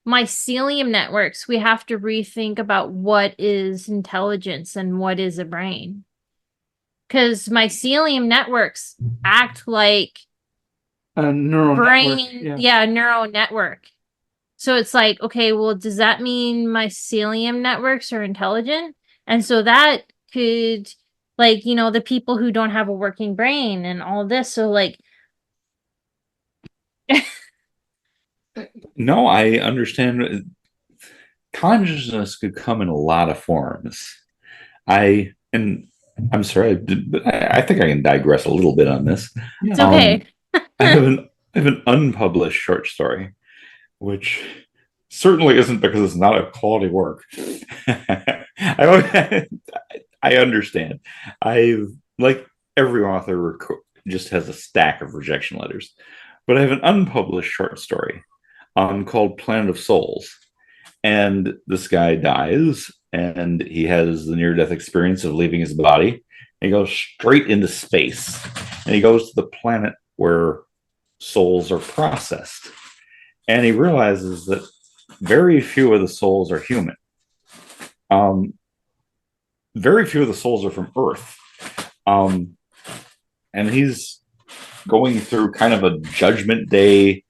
mycelium networks, we have to rethink about what is intelligence and what is a brain. Because mycelium networks act like A neural network. brain, Yeah. yeah, neural network. So it's like, okay, well, does that mean mycelium networks are intelligent? And so that could, like, the people who don't have a working brain and all this. So, like, No, I understand. Consciousness could come in a lot of forms. And I'm sorry, but I think I can digress a little bit on this. it's Yeah. okay. I have an unpublished short story, which certainly isn't because it's not a quality work. I, I understand. I like every author just has a stack of rejection letters, but I have an unpublished short story called Planet of Souls. And this guy dies and he has the near death experience of leaving his body. And he goes straight into space and he goes to the planet where souls are processed. And he realizes that very few of the souls are human. Um, very few of the souls are from Earth. Um, and he's going through kind of a judgment day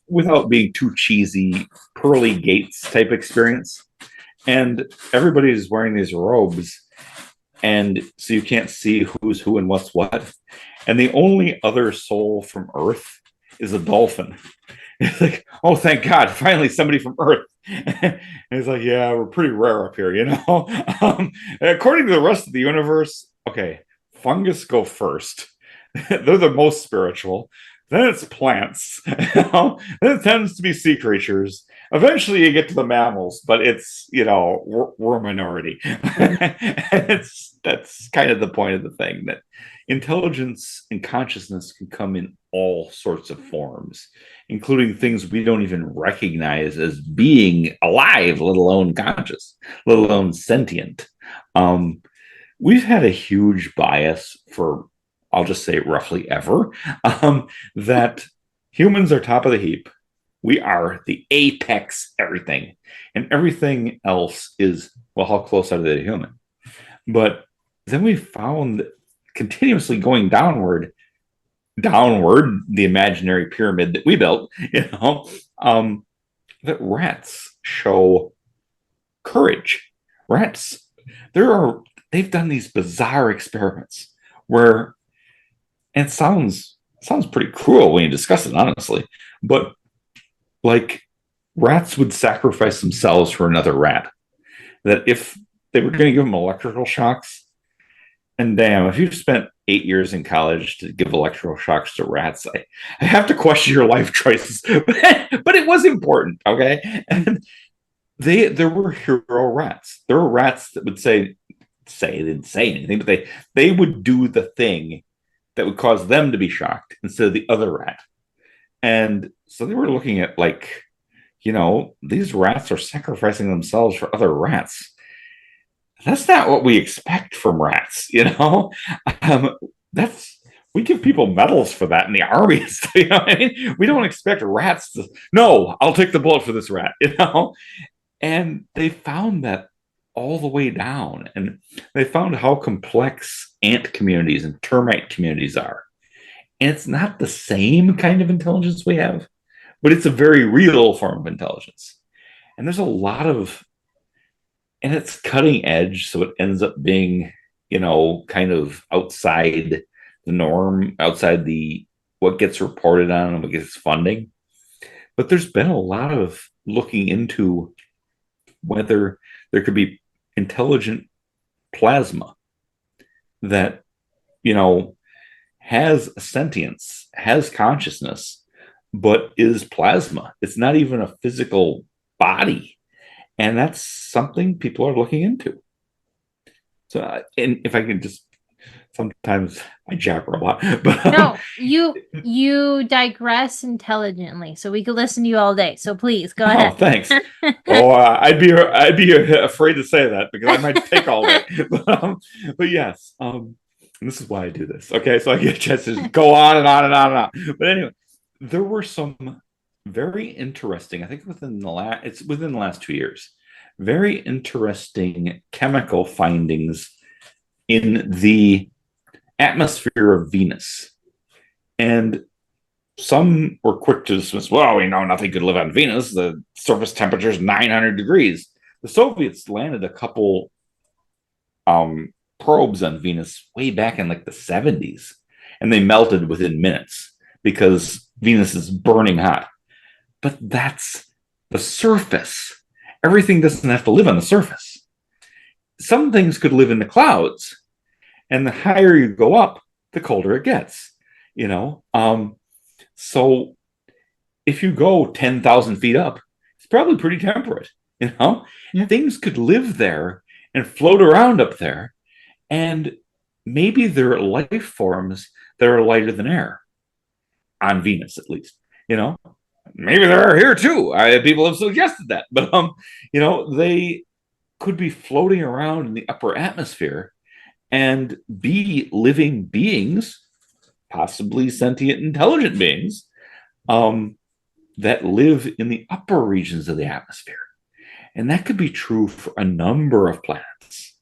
without being too cheesy, pearly gates type experience. And everybody's wearing these robes, and so you can't see who's who and what's what. And the only other soul from Earth is a dolphin. It's like, oh, thank God, finally somebody from Earth. And it's like, yeah, we're pretty rare up here, you know. According to the rest of the universe, okay, fungus go first. They're the most spiritual. Then it's plants. Then it tends to be sea creatures. Eventually, you get to the mammals, but it's we're a minority. That's kind of the point of the thing, that intelligence and consciousness can come in all sorts of forms, including things we don't even recognize as being alive, let alone conscious, let alone sentient. Um, we've had a huge bias for, I'll just say roughly ever, that humans are top of the heap. We are the apex everything. And everything else is, well, how close are they to human? But then we found continuously going downward, the imaginary pyramid that we built, um, that rats show courage. Rats, there are, they've done these bizarre experiments where, and it sounds pretty cruel when you discuss it, honestly, but like rats would sacrifice themselves for another rat. That if they were going to give them electrical shocks, and damn, if you've spent 8 years in college to give electrical shocks to rats, I have to question your life choices. But it was important, okay? And there were hero rats. There were rats that would say they didn't say anything, but they would do the thing that would cause them to be shocked instead of the other rat. And so they were looking at, like, these rats are sacrificing themselves for other rats. That's not what we expect from rats. Um, that's we give people medals for that in the army. You know what I mean? We don't expect rats to. No, I'll take the bullet for this rat. And they found that all the way down, and they found how complex ant communities and termite communities are. And it's not the same kind of intelligence we have, but it's a very real form of intelligence. And there's a lot of, and it's cutting edge, so it ends up being, kind of outside the norm, outside the what gets reported on and what gets funding. But there's been a lot of looking into whether there could be intelligent plasma that, has sentience, has consciousness, but is plasma. It's not even a physical body. And that's something people are looking into. So, and if I can just, sometimes I jabber a lot, but No, you digress intelligently, so we could listen to you all day. So please go oh, ahead. thanks. Oh, I'd be afraid to say that because I might take all day. But yes, and this is why I do this. Okay, so I get a chance to just go on and on and on and on. But anyway, there were some very interesting. I think it's within the last 2 years. Very interesting chemical findings in the atmosphere of Venus. And some were quick to dismiss, well, we know nothing could live on Venus. The surface temperature is 900 degrees. The Soviets landed a couple probes on Venus way back in like the 70s, and they melted within minutes because Venus is burning hot. But that's the surface. Everything doesn't have to live on the surface. Some things could live in the clouds, and the higher you go up, the colder it gets. So if you go 10,000 feet up, it's probably pretty temperate. Yeah. Things could live there and float around up there, and maybe there are life forms that are lighter than air on Venus, at least. Maybe there are here too. People have suggested that, but they could be floating around in the upper atmosphere and be living beings, possibly sentient, intelligent beings, that live in the upper regions of the atmosphere. And that could be true for a number of planets.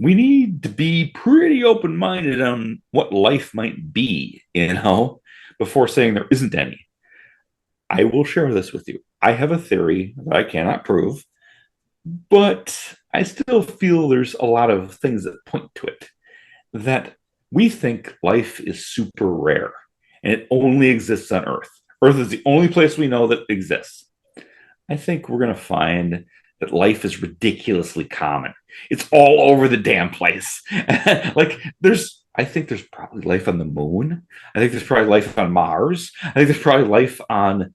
We need to be pretty open-minded on what life might be, before saying there isn't any. I will share this with you. I have a theory that I cannot prove, but I still feel there's a lot of things that point to it. That we think life is super rare and it only exists on Earth. Earth is the only place we know that exists. I think we're going to find that life is ridiculously common. It's all over the damn place. I think there's probably life on the moon. I think there's probably life on Mars. I think there's probably life on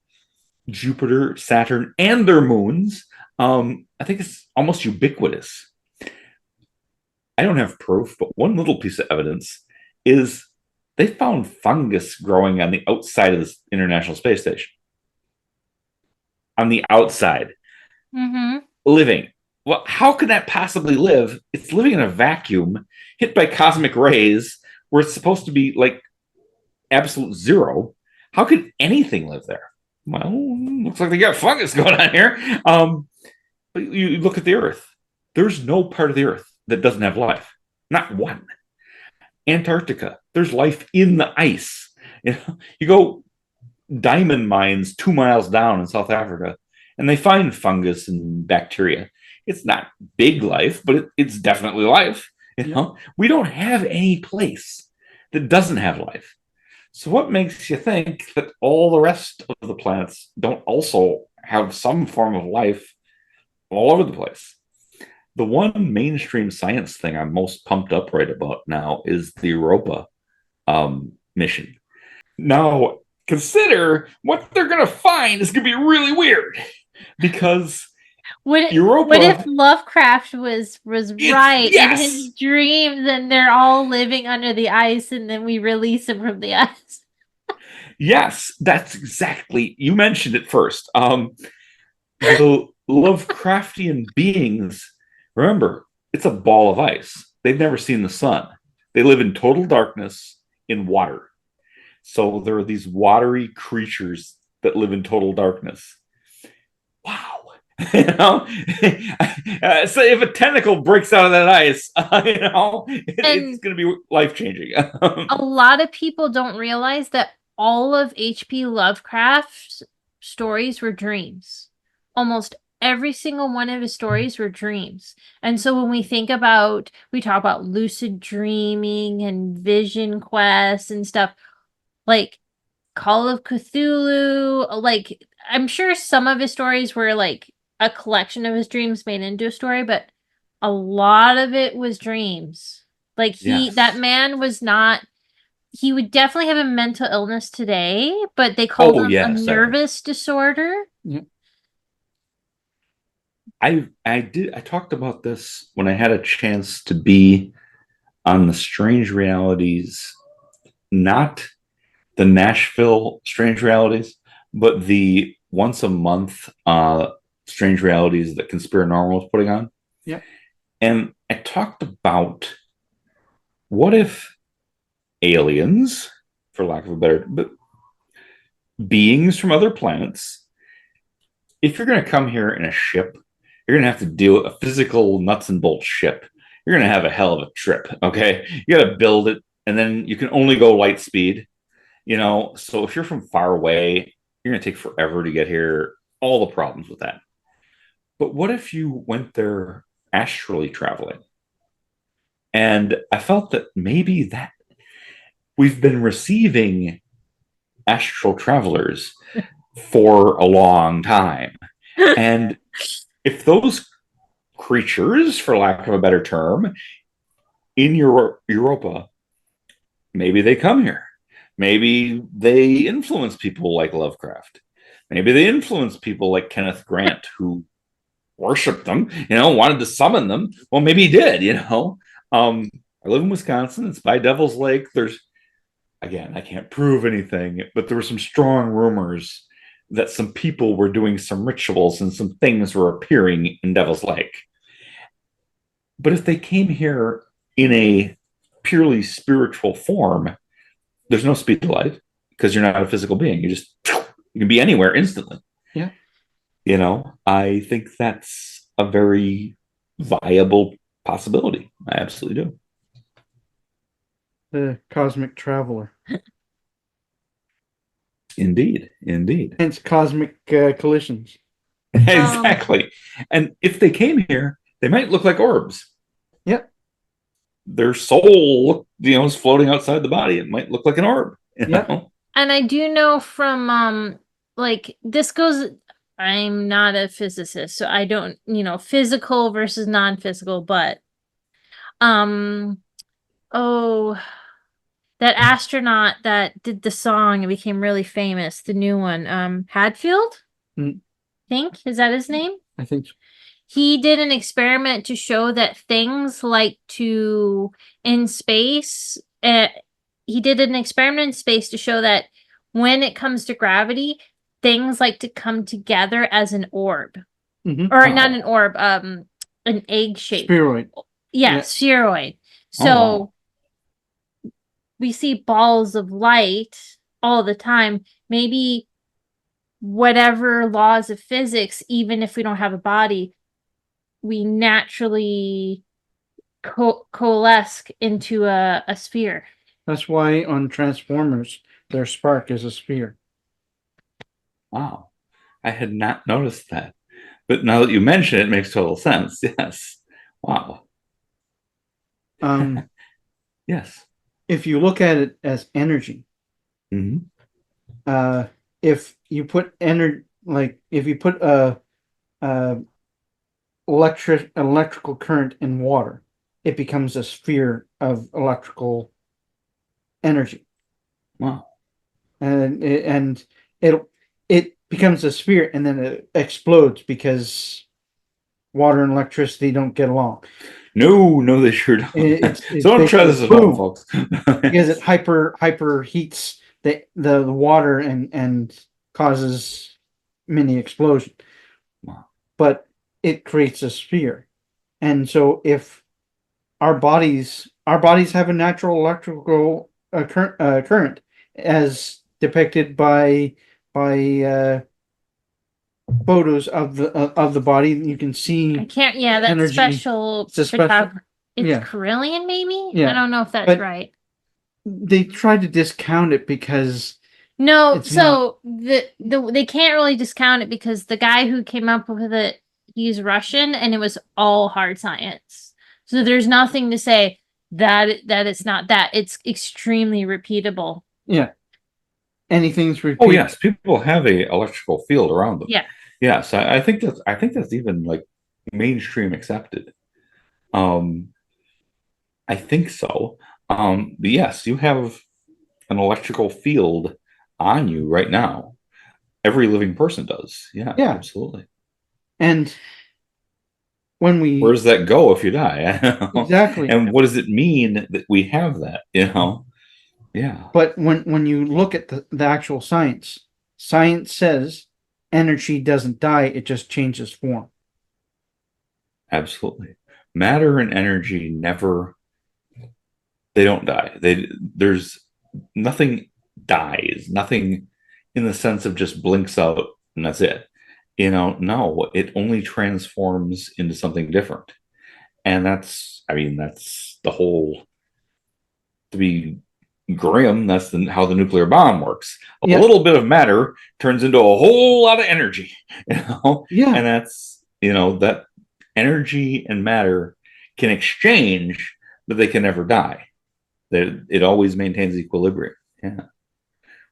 Jupiter, Saturn, and their moons. I think it's almost ubiquitous. I don't have proof, but one little piece of evidence is they found fungus growing on the outside of the International Space Station. On the outside. Mm-hmm. Living. Well, how could that possibly live? It's living in a vacuum, hit by cosmic rays, where it's supposed to be like absolute zero. How could anything live there? Well, looks like they got fungus going on here. But you look at the Earth. There's no part of the Earth that doesn't have life. Not one. Antarctica. There's life in the ice. You go diamond mines 2 miles down in South Africa, and they find fungus and bacteria. It's not big life, but it's definitely life. We don't have any place that doesn't have life. So what makes you think that all the rest of the planets don't also have some form of life all over the place? The one mainstream science thing I'm most pumped up right about now is the Europa mission. Now, consider what they're going to find is going to be really weird, because Europa. What if Lovecraft was right in his dreams, and they're all living under the ice, and then we release them from the ice? Yes, that's exactly. You mentioned it first. The Lovecraftian beings. Remember, it's a ball of ice. They've never seen the sun. They live in total darkness in water. So there are these watery creatures that live in total darkness. Wow. So if a tentacle breaks out of that ice, it's going to be life-changing. A lot of people don't realize that all of H.P. Lovecraft's stories were dreams. Almost every single one of his stories were dreams. And so when we talk about lucid dreaming and vision quests and stuff, like Call of Cthulhu, like I'm sure some of his stories were like a collection of his dreams made into a story, but a lot of it was dreams. Like that man was not, he would definitely have a mental illness today, but they called him a nervous disorder. Yeah. I talked about this when I had a chance to be on the Strange Realities, not the Nashville Strange Realities, but the once a month Strange Realities that Conspiranormal was putting on. Yeah. And I talked about what if aliens, for lack of a better, but beings from other planets. If you're going to come here in a ship, you're going to have to deal with a physical nuts and bolts ship. You're going to have a hell of a trip. Okay. You got to build it, and then you can only go light speed, So if you're from far away, you're going to take forever to get here. All the problems with that. But what if you went there astrally traveling? And I felt that maybe that we've been receiving astral travelers for a long time. And if those creatures, for lack of a better term, in Europa, maybe they come here. Maybe they influence people like Lovecraft. Maybe they influence people like Kenneth Grant, who worshiped them, wanted to summon them. Well, maybe he did, I live in Wisconsin. It's by Devil's Lake. Again, I can't prove anything, but there were some strong rumors that some people were doing some rituals and some things were appearing in Devil's Lake. But if they came here in a purely spiritual form, there's no speed to light because you're not a physical being. You can be anywhere instantly. Yeah. I think that's a very viable possibility. I absolutely do. The cosmic traveler. Indeed. Hence cosmic collisions. Exactly. And if they came here, they might look like orbs. Yep. Their soul, is floating outside the body. It might look like an orb. Yep. And I do know from this goes. I'm not a physicist, so I don't, physical versus non-physical, but that astronaut that did the song and became really famous, the new one, Hadfield, is that his name? I think so. He did an experiment to show that things in space. He did an experiment in space to show that when it comes to gravity, things like to come together as an orb, or not an orb, an egg shape. Spheroid. Yeah, spheroid. So we see balls of light all the time. Maybe whatever laws of physics, even if we don't have a body, we naturally coalesce into a sphere. That's why on Transformers, their spark is a sphere. Wow. I had not noticed that. But now that you mention it, it makes total sense. Yes. Wow. Yes. If you look at it as energy, if you put electrical current in water, it becomes a sphere of electrical energy. Wow. And it becomes a sphere, and then it explodes because water and electricity don't get along. No, they sure don't. It's So don't try this at home, folks. Because it hyper heats the water and causes mini explosion. Wow. But it creates a sphere. And so if our bodies have a natural electrical current as depicted by photos of the body, you can see I can't. Yeah, that's energy. special. It's Carillion, maybe. Yeah. I don't know if that's right. They tried to discount it because no. So they can't really discount it because the guy who came up with it, he's Russian, and it was all hard science. So there's nothing to say that it's not that. It's extremely repeatable. Yeah. Anything's repeatable. Oh yes, people have a electrical field around them. Yeah. Yes, I think that's even like mainstream accepted. I think so. But yes, you have an electrical field on you right now. Every living person does. Yeah. Absolutely. And where does that go if you die? Exactly. And what does it mean that we have that? Yeah. But when you look at the actual science says energy doesn't die, it just changes form. Absolutely. Matter and energy they don't die. There's nothing dies. Nothing in the sense of just blinks out and that's it. No, it only transforms into something different. And that's the whole, to be grim, that's how the nuclear bomb works. A Yeah. little bit of matter turns into a whole lot of energy, Yeah. and that energy and matter can exchange, but they can never die. It always maintains equilibrium. Yeah.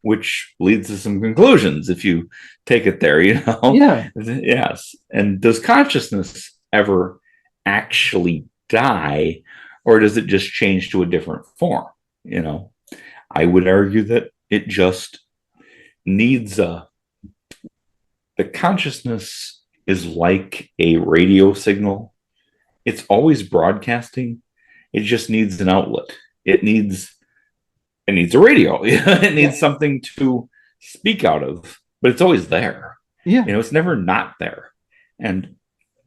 Which leads to some conclusions if you take it there, Yeah. Yes. And does consciousness ever actually die, or does it just change to a different form? I would argue that it just needs the consciousness is like a radio signal. It's always broadcasting. It just needs an outlet. It needs a radio. It needs something to speak out of, but it's always there. Yeah. It's never not there. And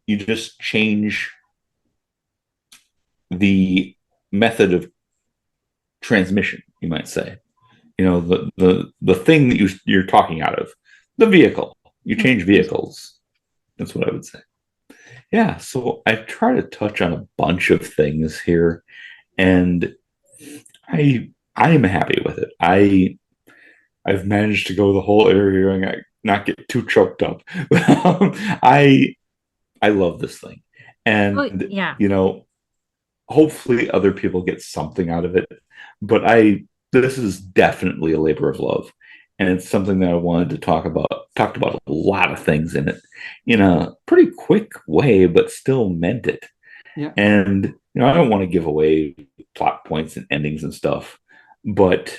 you just change the method of transmission, you might say. The thing that you're talking out of, the vehicle. You change vehicles. That's what I would say. Yeah, so I try to touch on a bunch of things here, and I'm happy with it. I've managed to go the whole area and not get too choked up. I love this thing, and yeah. hopefully other people get something out of it. But this is definitely a labor of love, and it's something that I wanted to talk about. Talked about a lot of things in it in a pretty quick way, but still meant it. Yeah. And I don't want to give away plot points and endings and stuff, but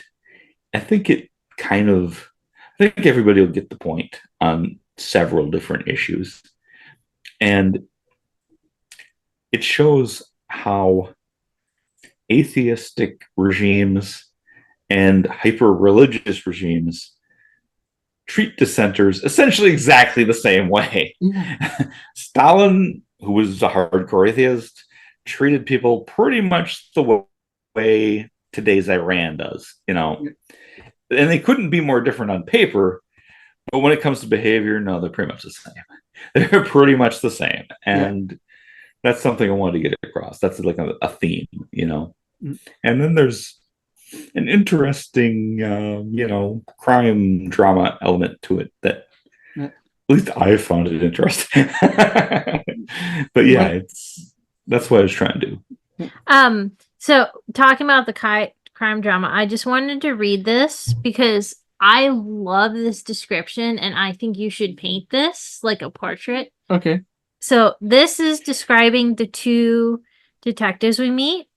I think everybody will get the point on several different issues. And it shows how atheistic regimes and hyper-religious regimes treat dissenters essentially exactly the same way. Yeah. Stalin, who was a hardcore atheist, treated people pretty much the way today's Iran does, And they couldn't be more different on paper, but when it comes to behavior, no, they're pretty much the same. They're pretty much the same. And that's something I wanted to get across. That's like a theme, And then there's an interesting, crime drama element to it that at least I found it interesting. But yeah, that's what I was trying to do. So talking about the crime drama, I just wanted to read this because I love this description and I think you should paint this like a portrait. Okay. So this is describing the two detectives we meet.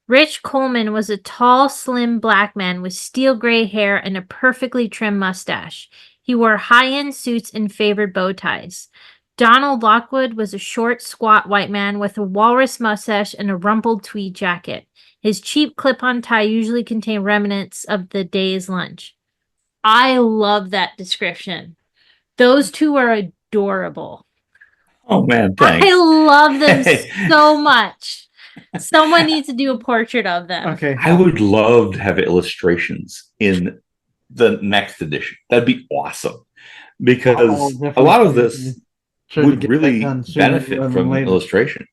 Rich Coleman was a tall, slim black man with steel gray hair and a perfectly trimmed mustache. He wore high-end suits and favored bow ties. Donald Lockwood was a short, squat white man with a walrus mustache and a rumpled tweed jacket. His cheap clip-on tie usually contained remnants of the day's lunch. I love that description. Those two are adorable. Oh, man, thanks. I love them so much. Someone needs to do a portrait of them. Okay. I would love to have illustrations in the next edition. That'd be awesome. Because a lot of this would really benefit from illustration.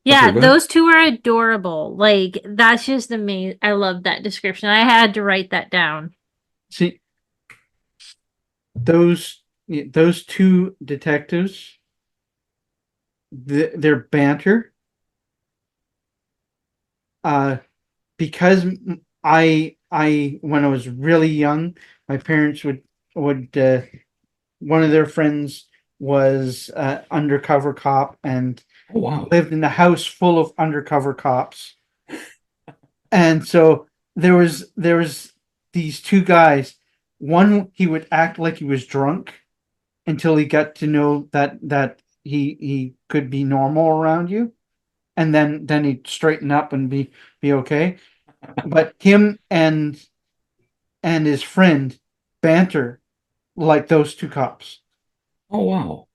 Yeah, those two are adorable. Like, that's just amazing. I love that description. I had to write that down. See, those two detectives, their banter, because I when I was really young, my parents would one of their friends was undercover cop and lived in a house full of undercover cops. And so there was these two guys. One, he would act like he was drunk until he got to know that he could be normal around you, and then he'd straighten up and be okay. But him and his friend banter like those two cops. Oh, wow.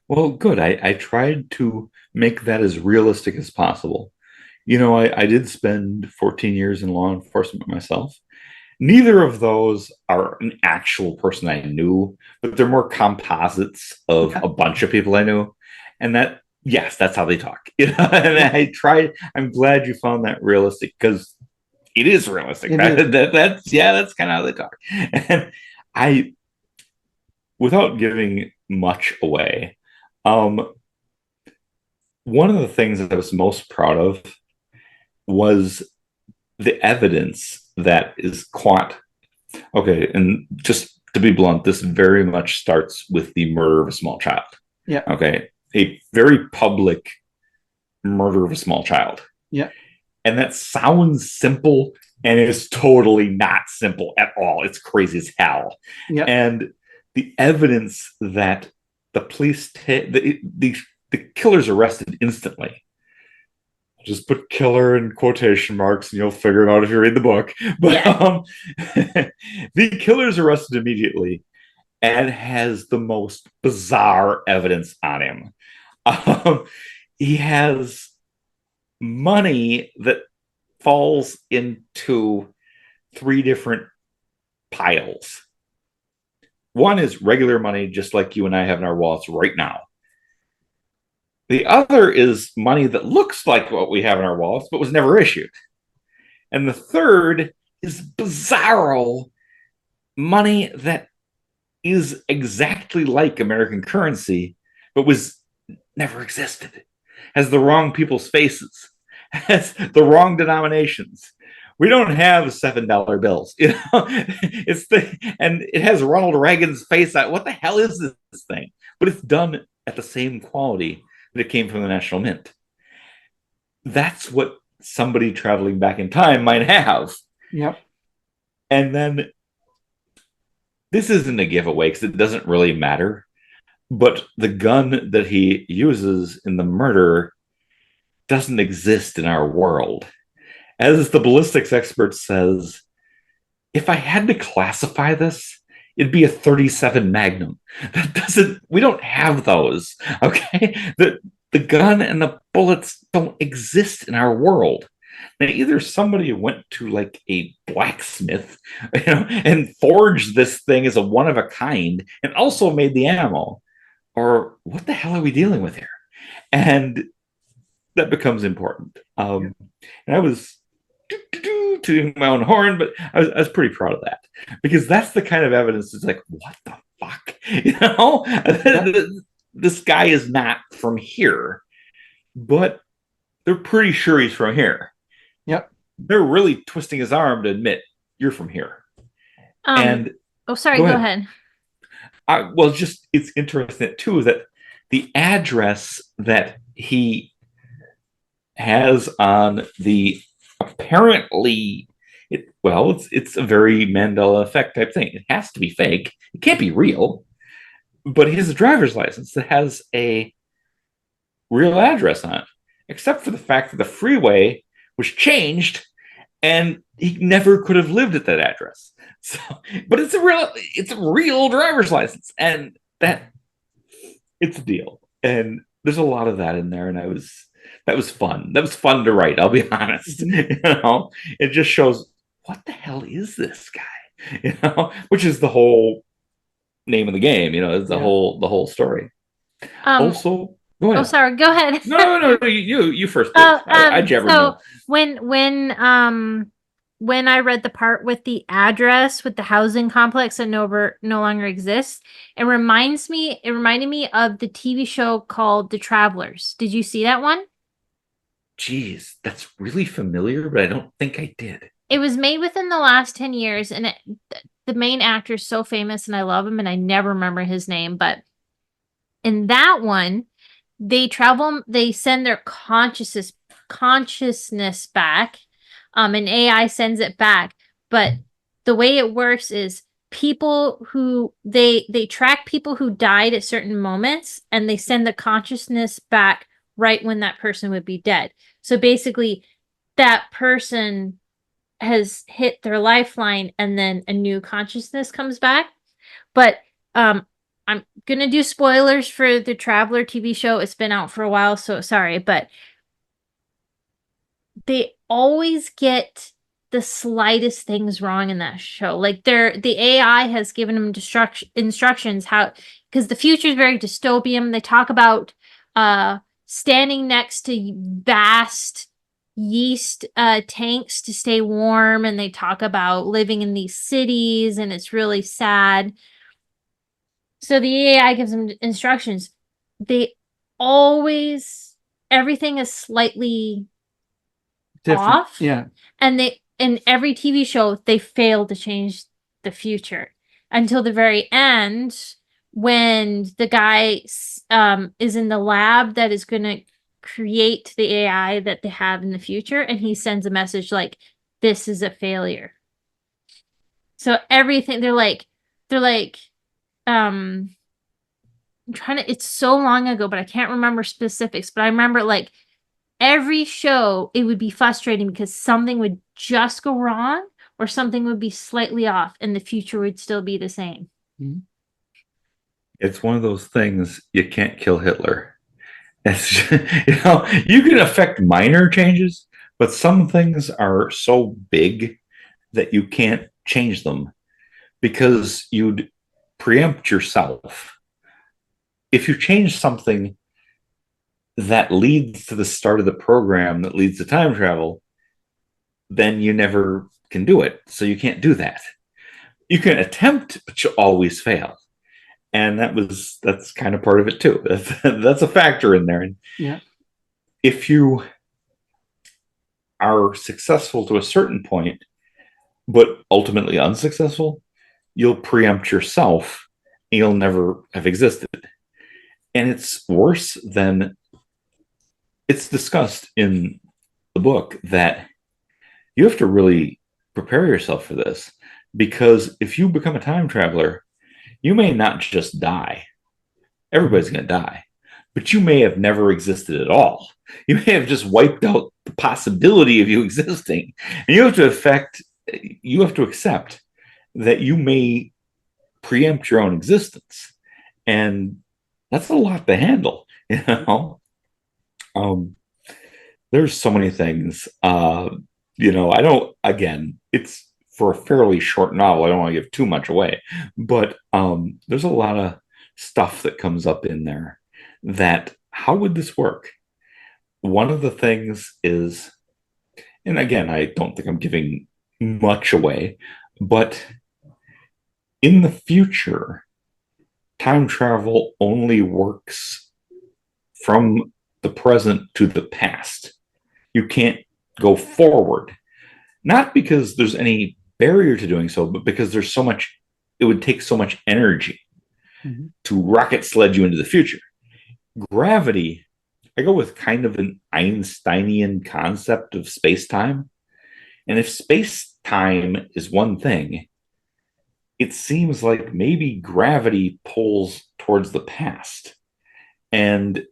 Well, good. I tried to make that as realistic as possible. I did spend 14 years in law enforcement myself, Neither of those are an actual person I knew, but they're more composites of Yeah. a bunch of people I knew. And that, yes, that's how they talk. And Yeah. I'm glad you found that realistic because it is realistic. It is. That's kind of how they talk. And I, without giving much away, um, one of the things that I was most proud of was the evidence that is quant. Okay, and just to be blunt, this very much starts with the murder of a small child. Yeah. Okay, a very public murder of a small child. Yeah. And that sounds simple and it is totally not simple at all. It's crazy as hell. Yeah. And the evidence that the police, the killer's arrested instantly. Just put killer in quotation marks and you'll figure it out if you read the book. But Yeah. The killer's arrested immediately and has the most bizarre evidence on him. He has money that falls into three different piles. One is regular money, just like you and I have in our wallets right now. The other is money that looks like what we have in our wallets, but was never issued. And the third is bizarro money that is exactly like American currency, but was never existed, has the wrong people's faces, has the wrong denominations. We don't have $7 bills, you know. And it has Ronald Reagan's face out. What the hell is this thing? But it's done at the same quality that it came from the National Mint. That's what somebody traveling back in time might have. Yep. And then this isn't a giveaway because it doesn't really matter. But the gun that he uses in the murder doesn't exist in our world. As the ballistics expert says, if I had to classify this, it'd be a 37 Magnum. We don't have those. Okay. The gun and the bullets don't exist in our world. Now, either somebody went to like a blacksmith, and forged this thing as a one of a kind and also made the ammo, or what the hell are we dealing with here? And that becomes important. And I was tooting my own horn, but I was pretty proud of that because that's the kind of evidence that's like, what the fuck? This guy is not from here, but they're pretty sure he's from here. Yep. They're really twisting his arm to admit you're from here. And sorry, go ahead. It's interesting too that the address that he has on the apparently it's a very Mandela effect type thing. It has to be fake. It can't be real. But he has a driver's license that has a real address on it, except for the fact that the freeway was changed and he never could have lived at that address. So, but it's a real driver's license, and that it's a deal. And there's a lot of that in there, and that was fun. That was fun to write. I'll be honest. It just shows what the hell is this guy, which is the whole name of the game. Is the whole story. Also, go ahead. Oh, sorry. Go ahead. No, you first. I jabber. So when I read the part with the address with the housing complex that no longer exists, it reminded me of the TV show called The Travelers. Did you see that one? Jeez, that's really familiar, but I don't think I did. It was made within the last 10 years, and the main actor is so famous, and I love him, and I never remember his name, but in that one, they send their consciousness back, and AI sends it back. But the way it works is people who they track people who died at certain moments, and they send the consciousness back right when that person would be dead. So basically, that person has hit their lifeline, and then a new consciousness comes back. But I'm gonna do spoilers for the Traveler TV show. It's been out for a while, so sorry, but they always get the slightest things wrong in that show. Like the AI has given them instructions how, because the future is very dystopian. They talk about standing next to vast yeast tanks to stay warm, and they talk about living in these cities, and it's really sad. So the AI gives them instructions. They always, everything is slightly Different. off. Yeah. And they, in every TV show, they fail to change the future until the very end, when the guy is in the lab that is going to create the AI that they have in the future, and he sends a message like, "This is a failure." So everything, they're like, I'm trying to, it's so long ago, but I can't remember specifics, but I remember like every show, it would be frustrating because something would just go wrong or something would be slightly off and the future would still be the same. Mm-hmm. It's one of those things, you can't kill Hitler. It's you can affect minor changes, but some things are so big that you can't change them because you'd preempt yourself. If you change something that leads to the start of the program that leads to time travel, then you never can do it. So you can't do that. You can attempt, but you always fail. And that's kind of part of it too. That's a factor in there. And yeah, if you are successful to a certain point, but ultimately unsuccessful, you'll preempt yourself and you'll never have existed. And it's worse than, it's discussed in the book that you have to really prepare yourself for this, because if you become a time traveler, you may not just die. Everybody's going to die, but you may have never existed at all. You may have just wiped out the possibility of you existing, and you have to accept that you may preempt your own existence, and that's a lot to handle. There's so many things. I don't. Again, it's for a fairly short novel. I don't want to give too much away, but there's a lot of stuff that comes up in there that, how would this work? One of the things is, and again, I don't think I'm giving much away, but in the future, time travel only works from the present to the past. You can't go forward. Not because there's any barrier to doing so, but because there's so much, it would take so much energy to rocket sled you into the future. Gravity, I go with kind of an Einsteinian concept of space-time. And if space-time is one thing, it seems like maybe gravity pulls towards the past. And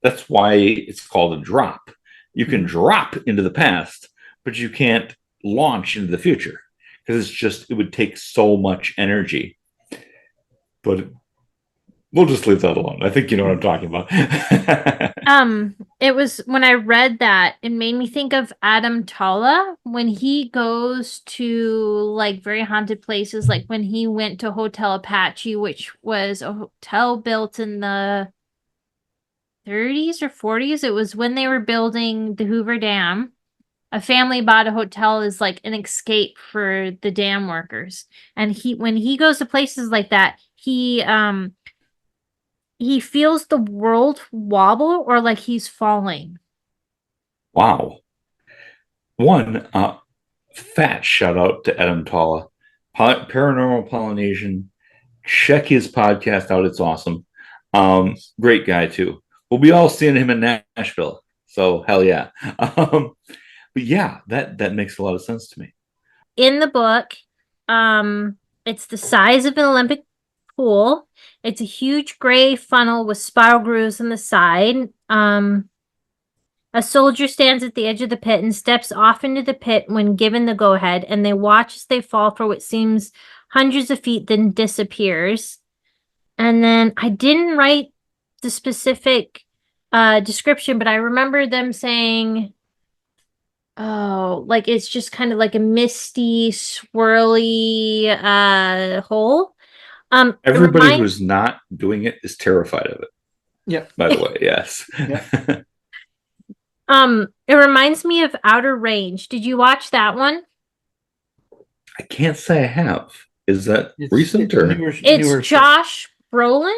that's why it's called a drop. You can drop into the past, but you can't launch into the future because it would take so much energy. But we'll just leave that alone. I think you know what I'm talking about. It was, when I read that, it made me think of Adam Tala when he goes to like very haunted places, like when he went to Hotel Apache, which was a hotel built in the 30s or 40s. It was when they were building the Hoover Dam. A family bought a hotel as like an escape for the dam workers. And when he goes to places like that, he feels the world wobble or like he's falling. Wow. One fat shout out to Adam Tala, Paranormal Polynesian. Check his podcast out. It's awesome. Great guy too. We'll be all seeing him in Nashville. So hell yeah. But yeah, that makes a lot of sense to me. In the book, it's the size of an Olympic pool. It's a huge gray funnel with spiral grooves on the side. A soldier stands at the edge of the pit and steps off into the pit when given the go-ahead, and they watch as they fall for what seems hundreds of feet, then disappears. And then I didn't write the specific description, but I remember them saying Oh, like it's just kind of like a misty, swirly hole. It Everybody reminds who's not doing it is terrified of it. Yeah. By the way, yes. Yeah. it reminds me of Outer Range. Did you watch that one? I can't say I have. Is that It's, recent it's or? newer, It's newer Josh Brolin.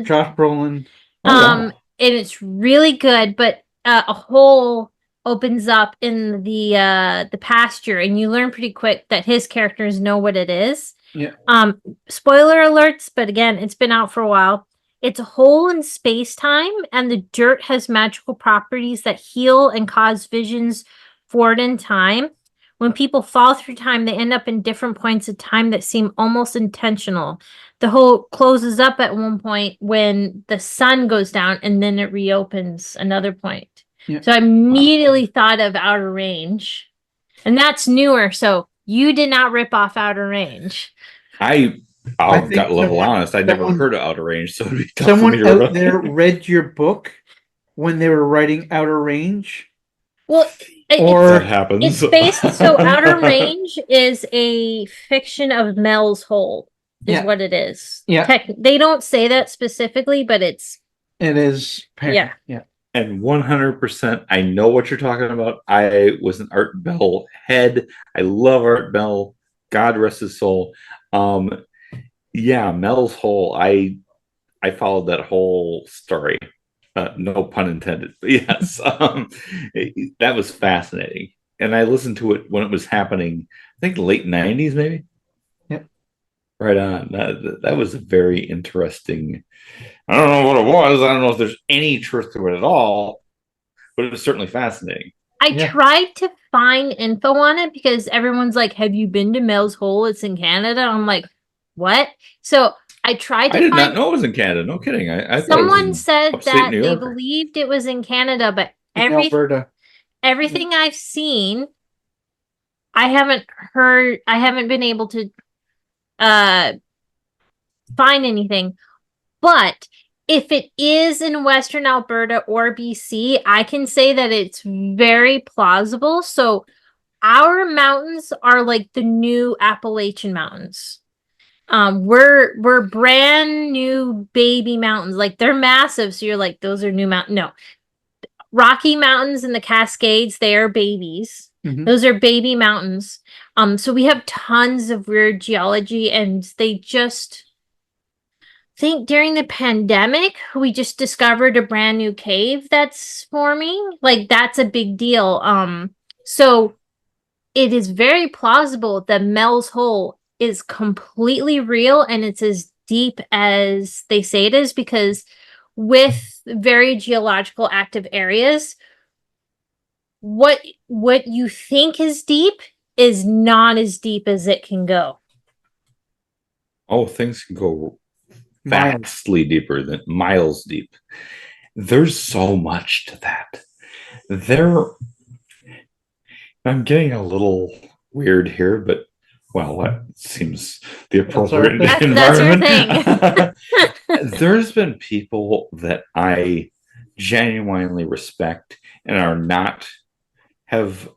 Josh Brolin. Oh, wow. And it's really good, but a hole opens up in the pasture, and you learn pretty quick that his characters know what it is. Yeah. Spoiler alerts, but again, it's been out for a while. It's a hole in space-time, and the dirt has magical properties that heal and cause visions forward in time. When people fall through time, they end up in different points of time that seem almost intentional. The hole closes up at one point when the sun goes down, and then it reopens another point. Yeah. So I immediately thought of Outer Range. And that's newer, so you did not rip off Outer Range. I I'll think got level someone- honest. I never someone- heard of Outer Range, so it'd be tough for me Someone to out remember. there read your book when they were writing Outer Range. Well, Or- That happens. it's based, so Outer Range is a fiction of Mel's Hole, is Yeah. what it is. Yeah. They don't say that specifically, but it's, It is. Yeah. Yeah. And 100%, I know what you're talking about. I was an Art Bell head. I love Art Bell. God rest his soul. Yeah, Mel's Hole. I followed that whole story. No pun intended. But yes, that was fascinating. And I listened to it when it was happening. I think late '90s, maybe. Yep. Right on. That was a very interesting. I don't know what it was. I don't know if there's any truth to it at all, but it was certainly fascinating. I Yeah. tried to find info on it because everyone's like, have you been to Mel's Hole? It's in Canada. I'm like, what? So I tried to I did find, not know it was in Canada. No kidding. I thought it was someone in said upstate that New they York. believed it was in Canada, but In Alberta. everything I've seen, I haven't been able to find anything. But if it is in Western Alberta or BC, I can say that it's very plausible. So our mountains are like the new Appalachian Mountains. We're brand new baby mountains. Like they're massive, so you're like, those are new mountain. No. Rocky Mountains and the Cascades, they are babies. Mhm. Those are baby mountains. So we have tons of weird geology, and they just think during the pandemic, we just discovered a brand new cave that's forming. Like that's a big deal. So it is very plausible that Mel's Hole is completely real and it's as deep as they say it is, because with very geological active areas, what you think is deep is not as deep as it can go. Oh, things can go Miles. vastly deeper than miles deep. There's so much to that. I'm getting a little weird here, but well, that seems the appropriate That's your environment. There's been people that I genuinely respect and have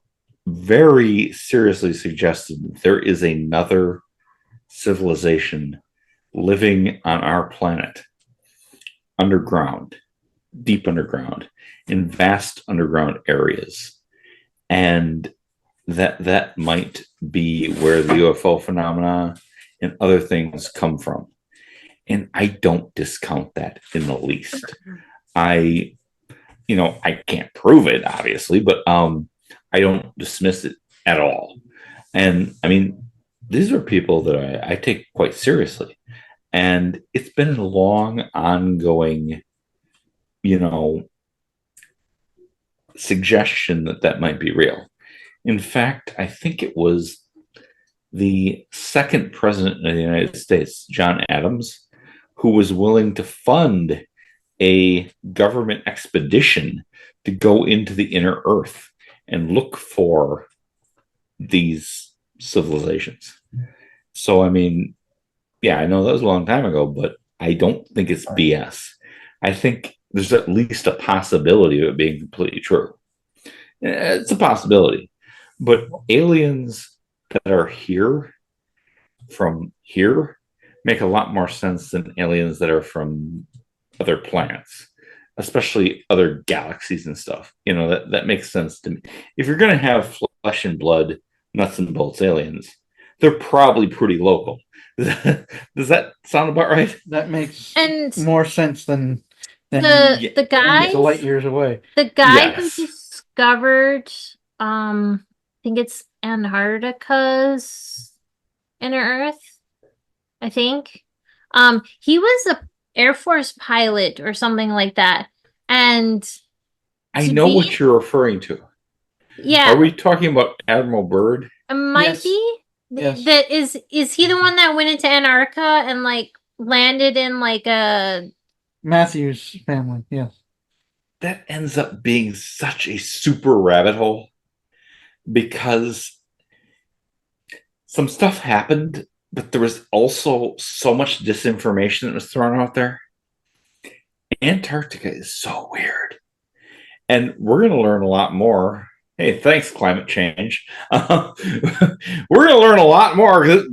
very seriously suggested that there is another civilization living on our planet underground, deep underground, in vast underground areas. And that might be where the UFO phenomena and other things come from. And I don't discount that in the least. I can't prove it, obviously, but I don't dismiss it at all. And I mean, these are people that I take quite seriously. And it's been a long, ongoing, suggestion that might be real. In fact, I think it was the second president of the United States, John Adams, who was willing to fund a government expedition to go into the inner earth and look for these civilizations. So, I mean, yeah, I know that was a long time ago, but I don't think it's BS. I think there's at least a possibility of it being completely true. It's a possibility. But aliens that are here from here make a lot more sense than aliens that are from other planets, especially other galaxies and stuff. You know, that makes sense to me. If you're going to have flesh and blood, nuts and bolts aliens, they're probably pretty local. Does that sound about right? That makes And more sense than Yeah. the guy, it's a light years away. the guy who Yes. discovered, I think it's Antarctica's inner Earth. I think, he was a Air Force pilot or something like that, and I to know be- what you're referring to. yeah, Are we talking about Admiral Byrd? it might Yes. be. Yes. That is he the one that went into Antarctica and like landed in like a Matthew's family, yes. That ends up being such a super rabbit hole because some stuff happened, but there was also so much disinformation that was thrown out there. Antarctica is so weird. And we're going to learn a lot more. Hey, thanks, climate change. We're going to learn a lot more because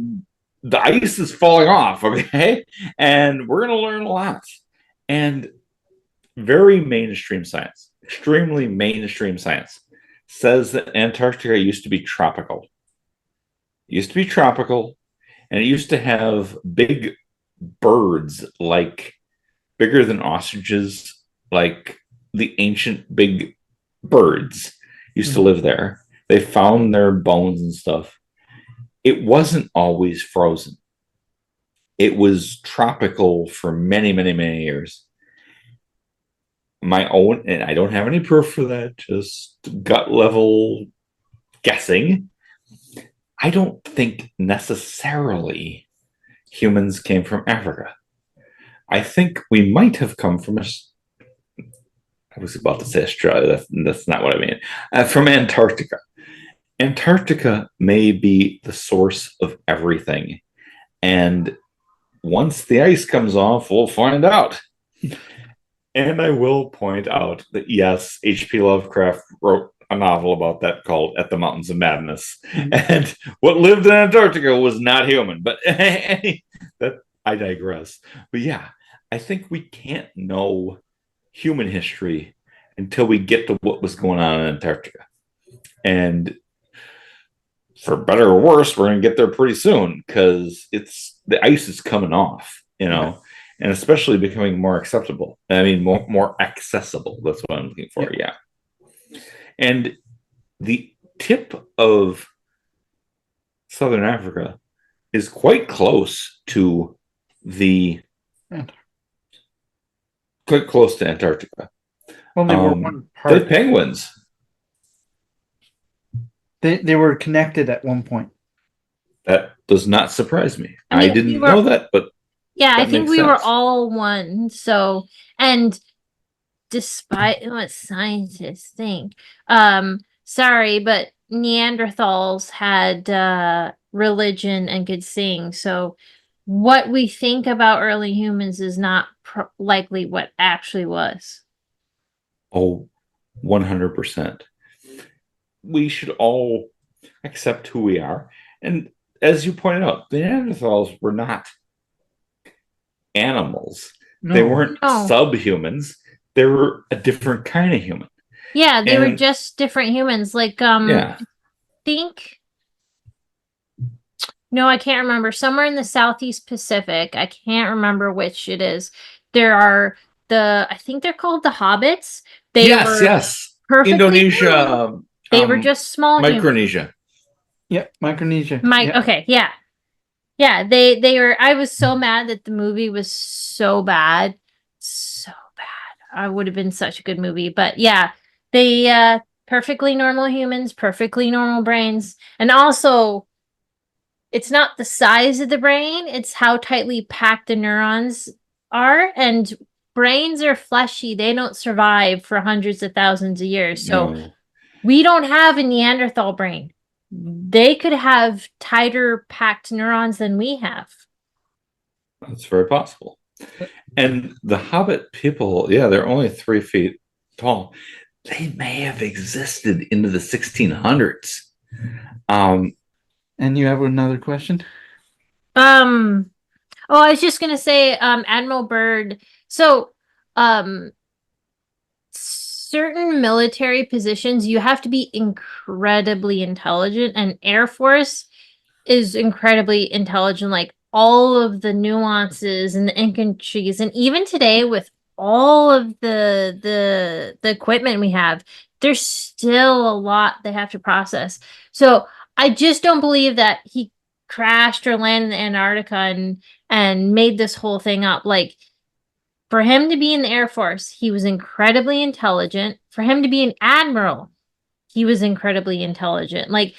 the ice is falling off, okay? And we're going to learn a lot. And very mainstream science, extremely mainstream science, says that Antarctica used to be tropical. It used to be tropical, and it used to have big birds, like bigger than ostriches, like the ancient big birds used to live there. They found their bones and stuff. It wasn't always frozen. It was tropical for many, many, many years. My own, and I don't have any proof for that, just gut level guessing. I don't think necessarily humans came from Africa. I think we might have come from I was about to say Australia. That's not what I mean. From Antarctica. Antarctica may be the source of everything. And once the ice comes off, we'll find out. And I will point out that, yes, H.P. Lovecraft wrote a novel about that called At the Mountains of Madness. And what lived in Antarctica was not human. But that I digress. But yeah, I think we can't know human history until we get to what was going on in Antarctica. And for better or worse, we're going to get there pretty soon because the ice is coming off, you know, and especially becoming more acceptable. I mean, more accessible. That's what I'm looking for. Yeah. And the tip of Southern Africa is quite close to quite close to Antarctica. Well, they were one They have part. penguins. They were connected at one point. That does not surprise me. I mean, I didn't we were- know that, but yeah, I That think makes we were sense. all one. So, and despite what scientists think, sorry, but Neanderthals had religion and could sing. So, what we think about early humans is not likely what actually was. oh, 100%. We should all accept who we are. And as you pointed out, the Neanderthals were not animals. They No. weren't No. subhumans. They were a different kind of human. Yeah, they were And- just different humans. Like, Yeah. think. No, I can't remember. Somewhere in the Southeast Pacific, I can't remember which it is. There are I think they're called the hobbits. They were Yes. perfectly human. Indonesia. They were just small humans. Micronesia. Yep, Micronesia. Mike, Yep. okay, yeah. Yeah, they were. I was so mad that the movie was so bad. So bad. I would have been such a good movie. But yeah, they perfectly normal humans, perfectly normal brains. And also, it's not the size of the brain, it's how tightly packed the neurons are. And brains are fleshy, they don't survive for hundreds of thousands of years. So No. we don't have a Neanderthal brain. They could have tighter packed neurons than we have. That's very possible. And the Hobbit people, yeah, they're only 3 feet tall. They may have existed into the 1600s. Um, And you have another question? Um, oh, I was just gonna say, Admiral Byrd. So, um, certain military positions, you have to be incredibly intelligent, and Air Force is incredibly intelligent, like all of the nuances and the intricacies. And even today, with all of the equipment we have, there's still a lot they have to process. So I just don't believe that he crashed or landed in Antarctica and made this whole thing up. Like, for him to be in the Air Force, he was incredibly intelligent. For him to be an admiral, he was incredibly intelligent. Like,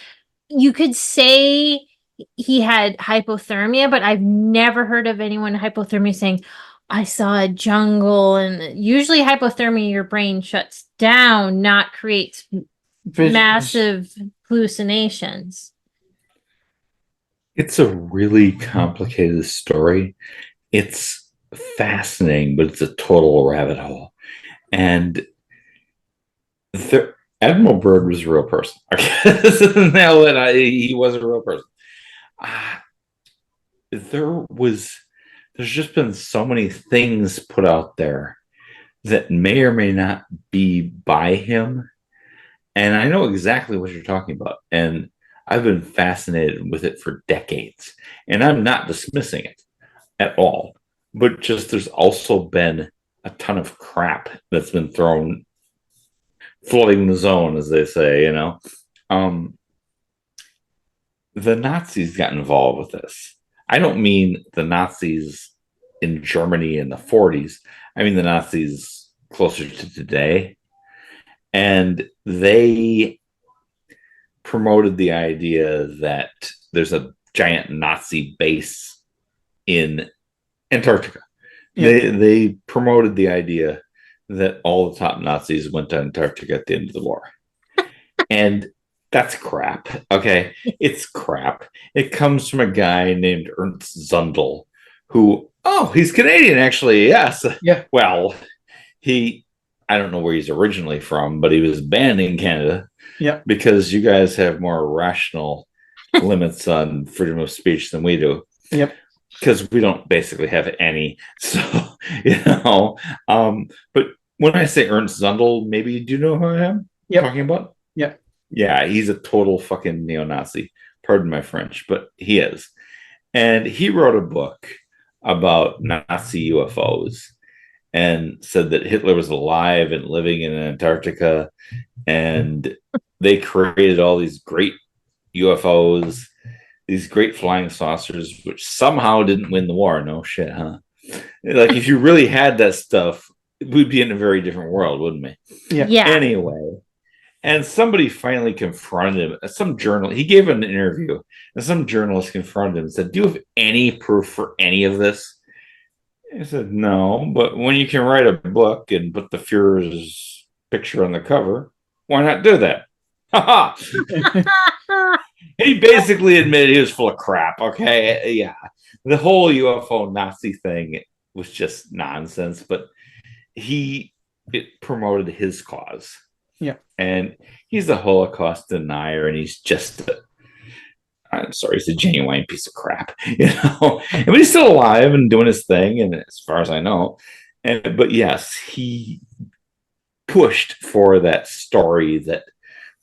you could say he had hypothermia, but I've never heard of anyone in hypothermia saying, I saw a jungle. And usually, hypothermia, your brain shuts down, not creates massive hallucinations. it's a really complicated story. It's fascinating, but it's a total rabbit hole. And Admiral Byrd was a real person. Now that he was a real person. Uh, there's just been so many things put out there that may or may not be by him. And I know exactly what you're talking about. And I've been fascinated with it for decades. And I'm not dismissing it at all. But just there's also been a ton of crap that's been thrown, flooding the zone, as they say, you know. Um, the Nazis got involved with this. I don't mean the Nazis in Germany in the 40s. I mean the Nazis closer to today. And they promoted the idea that there's a giant Nazi base in Antarctica. Yeah. They promoted the idea that all the top Nazis went to Antarctica at the end of the war. And that's crap. Okay. It's crap. It comes from a guy named Ernst Zundel, who, he's Canadian, actually. Yes. Yeah. Well, I don't know where he's originally from, but he was banned in Canada. Yeah. Because you guys have more rational limits on freedom of speech than we do. Yep. Because we don't basically have any. So, but when I say Ernst Zundel, maybe you do know who I am talking about? Yeah. Yeah, he's a total fucking neo-Nazi. Pardon my French, but he is. And he wrote a book about Nazi UFOs and said that Hitler was alive and living in Antarctica, and they created all these great UFOs, these great flying saucers, which somehow didn't win the war. No shit, huh? Like, if you really had that stuff, we'd be in a very different world, wouldn't we? Yeah. Anyway, and somebody finally confronted him. He gave an interview, and some journalist confronted him and said, "Do you have any proof for any of this?" He said, "No, but when you can write a book and put the Fuhrer's picture on the cover, why not do that?" He basically admitted he was full of crap. Okay. Yeah. The whole UFO Nazi thing was just nonsense, but it promoted his cause. Yeah. And he's a Holocaust denier, and he's just he's a genuine piece of crap, but he's still alive and doing his thing, and as far as I know. But yes, he pushed for that story that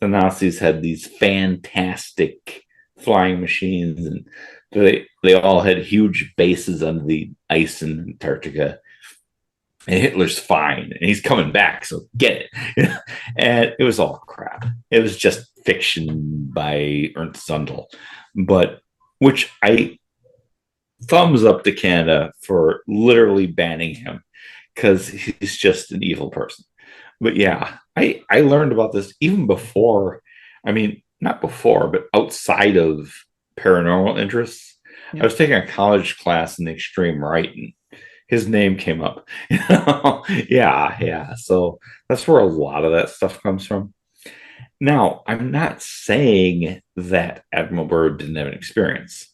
the Nazis had these fantastic flying machines, and they all had huge bases under the ice in Antarctica. And Hitler's fine, and he's coming back, so get it. And it was all crap. It was just fiction by Ernst Zundel, but which I thumbs up to Canada for literally banning him, because he's just an evil person. But yeah, I learned about this even before. I mean, not before, but outside of paranormal interests. Yeah. I was taking a college class in the extreme right, and his name came up. Yeah. So that's where a lot of that stuff comes from. Now, I'm not saying that Admiral Byrd didn't have an experience,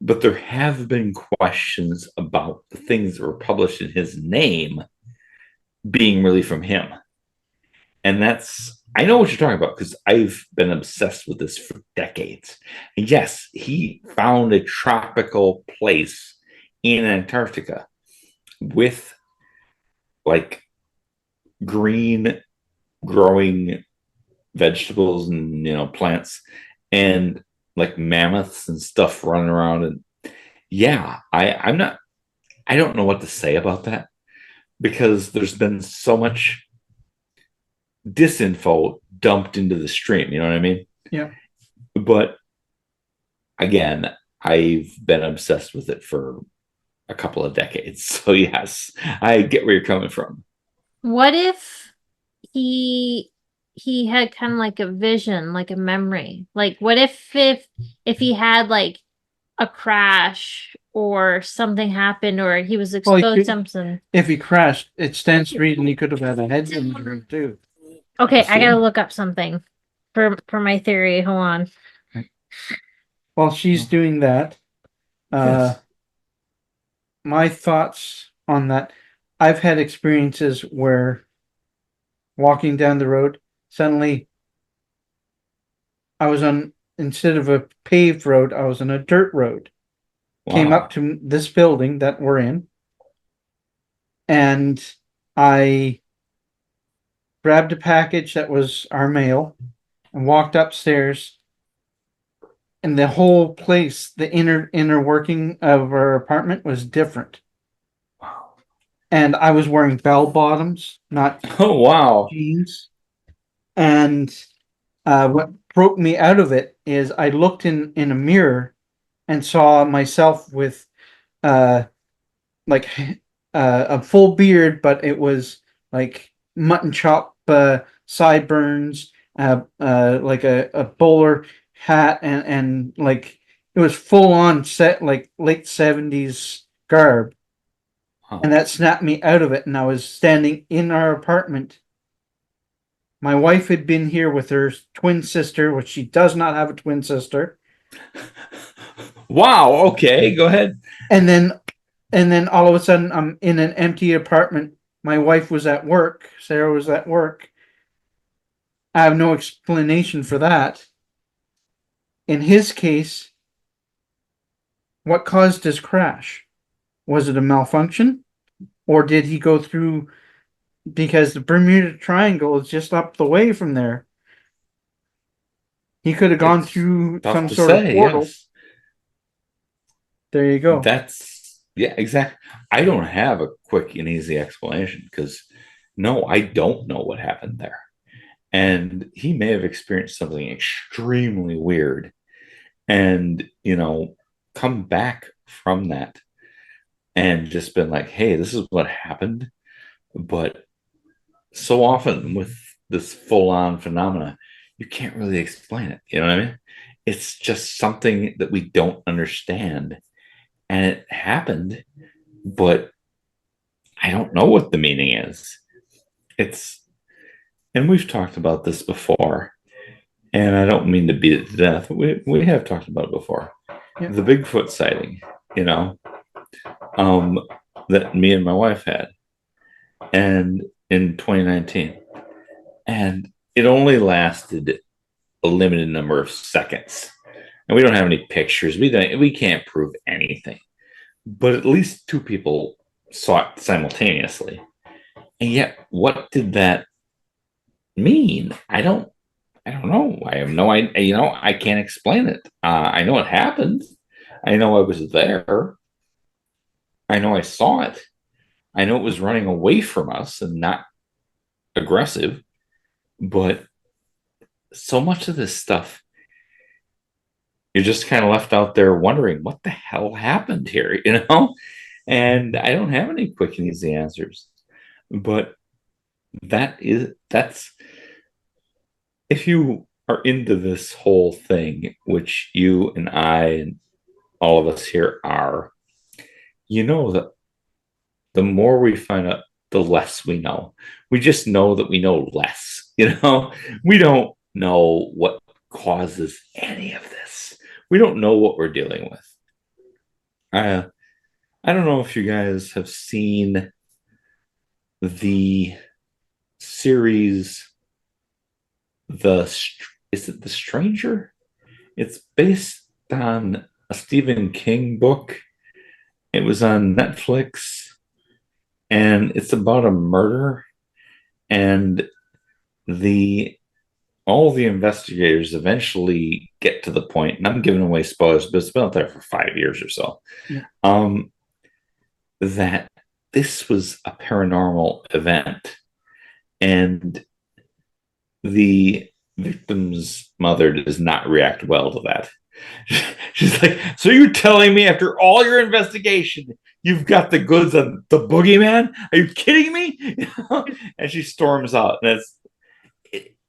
but there have been questions about the things that were published in his name being really from him. And that's I know what you're talking about because I've been obsessed with this for decades. And yes, he found a tropical place in Antarctica with like green growing vegetables and plants and like mammoths and stuff running around. And yeah, I don't know what to say about that because there's been so much disinfo dumped into the stream, you know what I mean? Yeah. But again, I've been obsessed with it for a couple of decades. So yes, I get where you're coming from. What if he he had kind of like a vision, like a memory? Like what if he had like a crash or something happened or he was Well, exposed to something? if he crashed, it stands to reason he could have had a head injury too. Okay, I gotta Absolutely. look up something for my theory. Hold on. While she's doing that, uh, Yes. my thoughts on that, I've had experiences where walking down the road, suddenly I was on, instead of a paved road, I was on a dirt road. Came up Wow. to this building that we're in, and I grabbed a package that was our mail and walked upstairs. And the whole place, the inner working of our apartment was different. Wow. And I was wearing bell bottoms, not Oh wow. jeans. And what broke me out of it is I looked in a mirror and saw myself with uh, like a full beard, but it was like mutton chop sideburns, like a bowler hat, and like it was full on set like late 70s garb. And Wow. that snapped me out of it. And I was standing in our apartment. My wife had been here with her twin sister, which she does not have a twin sister. Wow. Okay. Go ahead. And then all of a sudden I'm in an empty apartment. My wife was at work. Sarah was at work. I have no explanation for that. In his case, what caused his crash? Was it a malfunction? Or did he go through, because the Bermuda Triangle is just up the way from there? He could have gone It's through tough some to sort of say. portal. Yes. There you go. That's yeah. Exactly. I don't have a quick and easy explanation because no, I don't know what happened there. And he may have experienced something extremely weird and come back from that and just been like, hey, this is what happened. But so often with this full-on phenomena, you can't really explain it, you know what I mean? It's just something that we don't understand, and it happened, but I don't know what the meaning is. It's And we've talked about this before, and I don't mean to beat it to death. We have talked about it before. Yeah. The Bigfoot sighting, um, that me and my wife had, and in 2019, and it only lasted a limited number of seconds, and we don't have any pictures. We can't prove anything, but at least two people saw it simultaneously. And yet, what did that mean? I don't know. I have no idea. I can't explain it. I know it happened. I know I was there. I know I saw it. I know it was running away from us and not aggressive. But so much of this stuff, you're just kind of left out there wondering what the hell happened here, you know? And I don't have any quick and easy answers. But that's if you are into this whole thing, which you and I and all of us here are, that the more we find out, the less we know. We just know that we know less, We don't know what causes any of this. We don't know what we're dealing with. I don't know if you guys have seen the series is it The Stranger? It's based on a Stephen King book. It was on Netflix, and it's about a murder, and the all the investigators eventually get to the point, and I'm giving away spoilers, but it's been out there for 5 years or so. Yeah. That this was a paranormal event, and the victim's mother does not react well to that. She's like, "So you're telling me after all your investigation, you've got the goods on the boogeyman? Are you kidding me?" And she storms out. And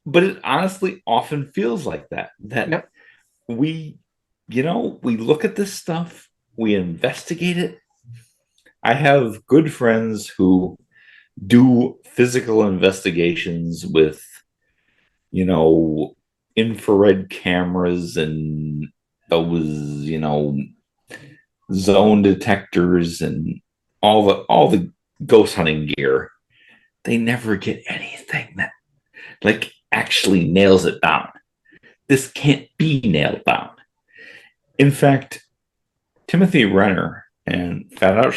but it honestly often feels like that. Yep. We, we look at this stuff, we investigate it. I have good friends who do physical investigations with, infrared cameras and those, zone detectors and all the ghost hunting gear. They never get anything that like actually nails it down. This can't be nailed down. In fact, Timothy Renner, and fat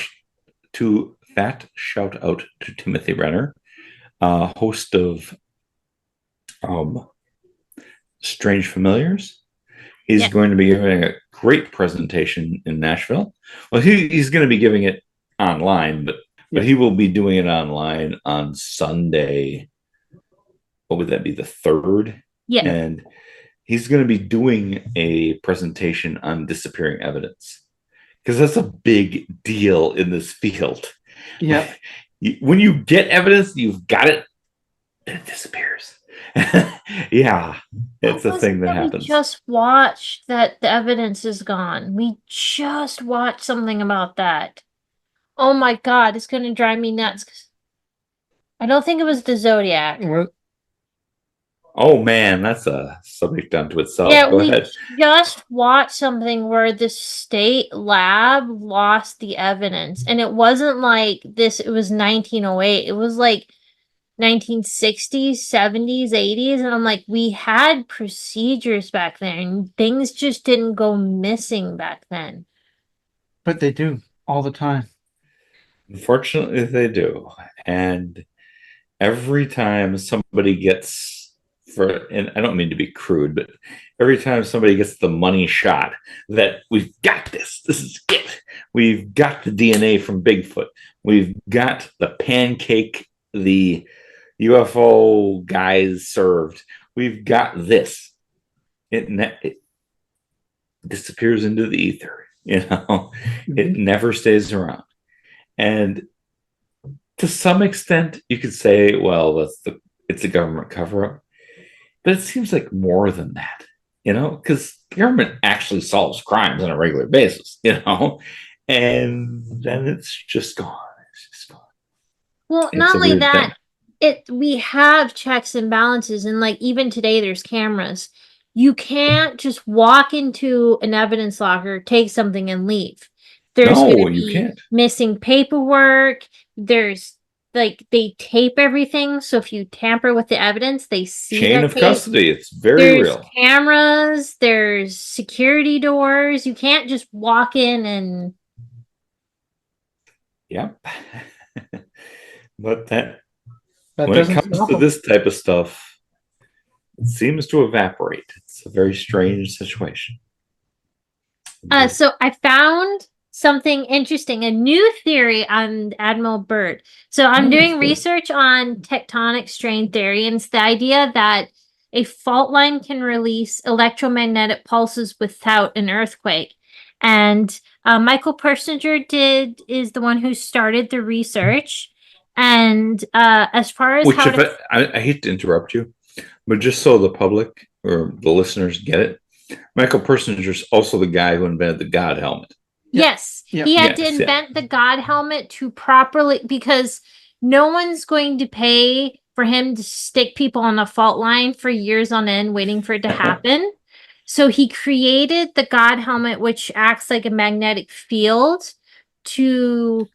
shout out to Timothy Renner, host of Strange Familiars. He's going to be giving a great presentation in Nashville. Well, he's going to be giving it online, but he will be doing it online on Sunday. What would that be? The 3rd? Yeah. And he's going to be doing a presentation on disappearing evidence, because that's a big deal in this field. Yeah. When you get evidence, you've got it, and it disappears. Yeah, it's a thing that happens. We just watched that the evidence is gone. We just watched something about that. Oh my God, it's going to drive me nuts. I don't think it was the Zodiac. Well, oh man, that's a subject unto itself. Yeah, Go ahead. Just watched something where the state lab lost the evidence, and it wasn't like this. It was 1908. It was like 1960s, 70s, 80s, and I'm like, we had procedures back then, and things just didn't go missing back then. but they do all the time. Unfortunately, they do. And every time somebody gets, and I don't mean to be crude, but every time somebody gets the money shot that we've got this is it. We've got the DNA from Bigfoot. We've got the pancake the UFO guys served. We've got this. It disappears into the ether. It never stays around. And to some extent, you could say, well, it's a government cover-up. But it seems like more than that, because the government actually solves crimes on a regular basis, and then it's just gone. It's just gone. Well, not only that, we have checks and balances, and like even today there's cameras. You can't just walk into an evidence locker, take something and leave. There's going to be missing paperwork. There's like they tape everything, so if you tamper with the evidence, they see chain of custody. It's very real. There's cameras, there's security doors. You can't just walk in and Yep. But when it comes to this type of stuff, it seems to evaporate. It's a very strange situation. So I found something interesting, a new theory on Admiral Byrd. So I'm doing research on tectonic strain theory, and it's the idea that a fault line can release electromagnetic pulses without an earthquake. And Michael Persinger is the one who started the research. And as far as I hate to interrupt you, but just so the public or the listeners get it, Michael Persinger is also the guy who invented the God helmet. Yes, he had to invent the God helmet to properly, because no one's going to pay for him to stick people on a fault line for years on end waiting for it to happen. So he created the God helmet, which acts like a magnetic field to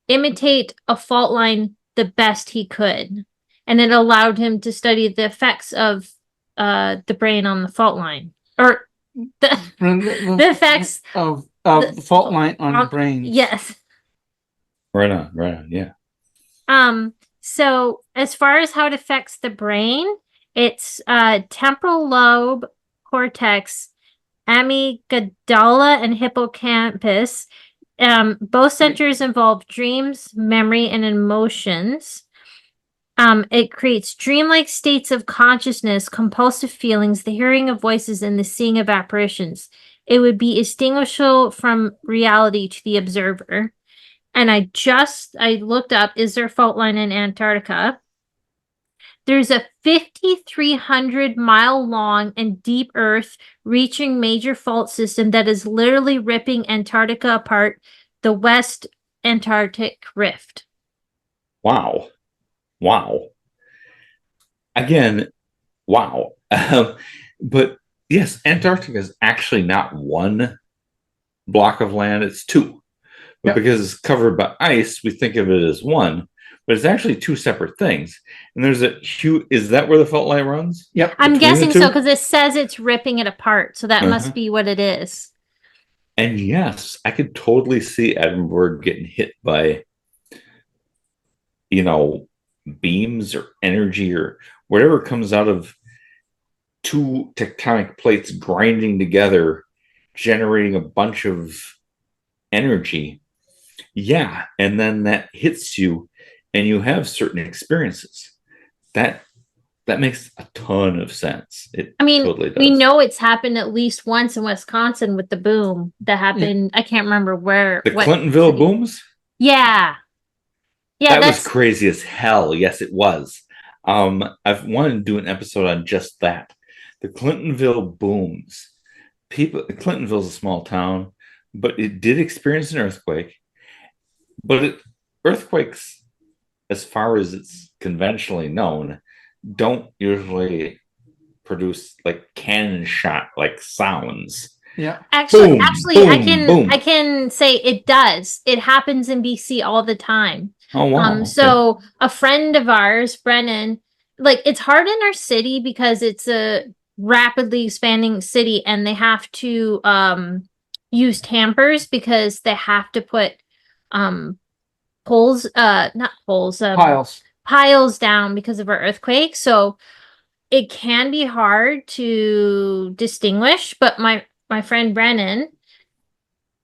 imitate a fault line the best he could. and it allowed him to study the effects of the brain on the fault line, or the the effects of the- the fault line on brains. Yes. Right on, yeah. So as far as how it affects the brain, it's temporal lobe, cortex, amygdala, and hippocampus. Both centers involve dreams, memory, and emotions. It creates dreamlike states of consciousness, compulsive feelings, the hearing of voices, and the seeing of apparitions. It would be distinguishable from reality to the observer. And I looked up, is there a fault line in Antarctica? There's a 5,300-mile long and deep Earth reaching major fault system that is literally ripping Antarctica apart, the West Antarctic Rift. Wow. Again, wow. But yes, Antarctica is actually not one block of land, it's two. But because it's covered by ice, we think of it as one, but it's actually two separate things. And there's a huge, is that where the fault line runs? Yep. I'm Between the guessing two? so because it says it's ripping it apart. So that Uh-huh. must be what it is. And yes, I could totally see Edinburgh getting hit by, beams or energy or whatever comes out of two tectonic plates grinding together, generating a bunch of energy. Yeah, and then that hits you and you have certain experiences. That makes a ton of sense. I mean, totally does. we know it's happened at least once in Wisconsin with the boom that happened. I can't remember where. The what Clintonville city. booms? Yeah. That was crazy as hell. Yes, it was. I've wanted to do an episode on just that. The Clintonville booms. Clintonville's a small town, but it did experience an earthquake. But earthquakes, as far as it's conventionally known, don't usually produce like cannon shot like sounds. Yeah. Actually, boom. I can say it does. It happens in BC all the time. Oh wow. So a friend of ours, Brennan, like it's hard in our city because it's a rapidly expanding city and they have to use tampers because they have to put piles down because of our earthquake. So it can be hard to distinguish, but my friend Brennan,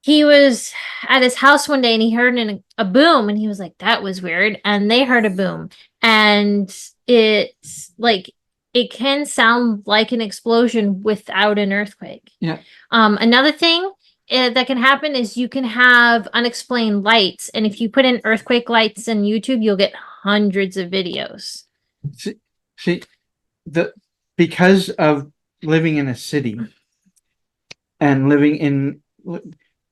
he was at his house one day and he heard a boom and he was like, that was weird. And they heard a boom. And it's like, it can sound like an explosion without an earthquake. Yeah. Another thing that can happen is you can have unexplained lights. And if you put in earthquake lights in YouTube, you'll get hundreds of videos. See, because of living in a city and living in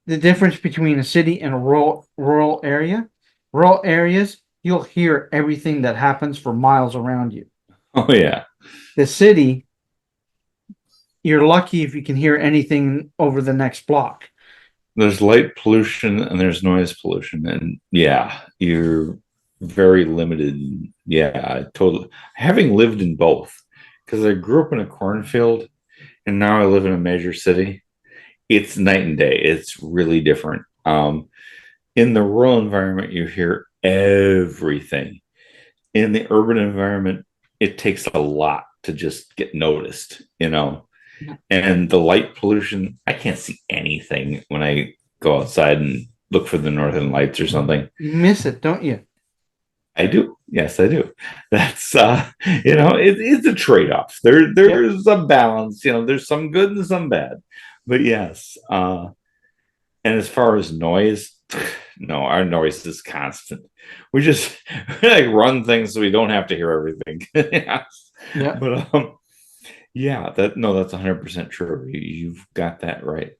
the difference between a city and a rural areas, you'll hear everything that happens for miles around you. Oh yeah. The city, you're lucky if you can hear anything over the next block. There's light pollution and there's noise pollution, and yeah, you're very limited. Yeah, totally. Having lived in both, because I grew up in a cornfield and now I live in a major city, it's night and day. It's really different. In the rural environment, you hear everything. In the urban environment, it takes a lot to just get noticed, And the light pollution, I can't see anything when I go outside and look for the northern lights or something. You miss it, don't you? I do. Yes, I do. That's it's a trade-off. There's a balance, there's some good and some bad. But yes, and as far as noise, no, our noise is constant. We just like run things so we don't have to hear everything. Yes. Yeah. But that's 100% true. You've got that right.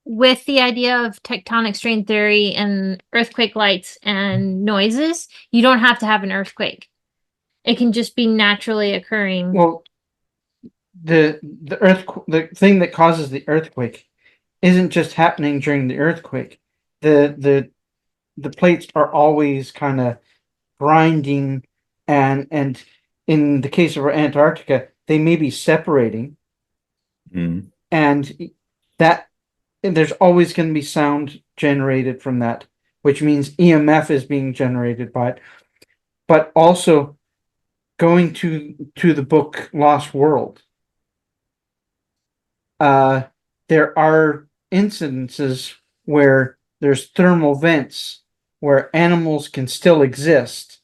With the idea of tectonic strain theory and earthquake lights and noises, you don't have to have an earthquake. It can just be naturally occurring. Well, the thing that causes the earthquake isn't just happening during the earthquake. The plates are always kind of grinding and in the case of Antarctica, they may be separating, Mm. and that and there's always going to be sound generated from that, which means EMF is being generated by it. But also going to the book Lost World, there are incidences where there's thermal vents where animals can still exist.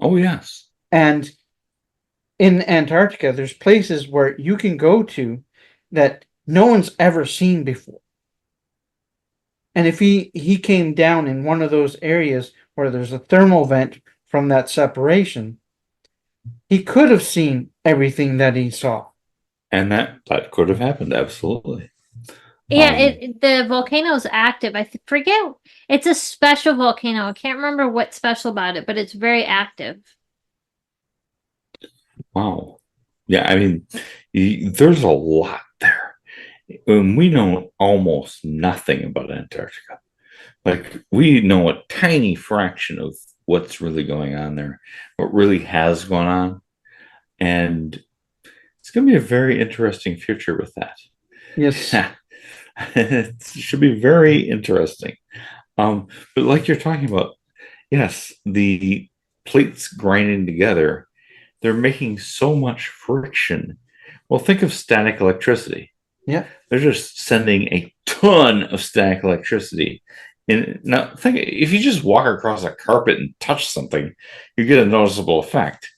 Oh, yes. And in Antarctica, there's places where you can go to that no one's ever seen before. And if he came down in one of those areas where there's a thermal vent from that separation, he could have seen everything that he saw. And that could have happened, absolutely. Yeah, the volcano's active. Forget, it's a special volcano. I can't remember what's special about it, but it's very active. Wow. Yeah, I mean, there's a lot there. And we know almost nothing about Antarctica. Like, we know a tiny fraction of what's really going on there, what really has gone on. And it's going to be a very interesting future with that. Yes. It should be very interesting. But like you're talking about, yes, the plates grinding together, they're making so much friction. Well, think of static electricity. Yeah. They're just sending a ton of static electricity. And now think, if you just walk across a carpet and touch something, you get a noticeable effect.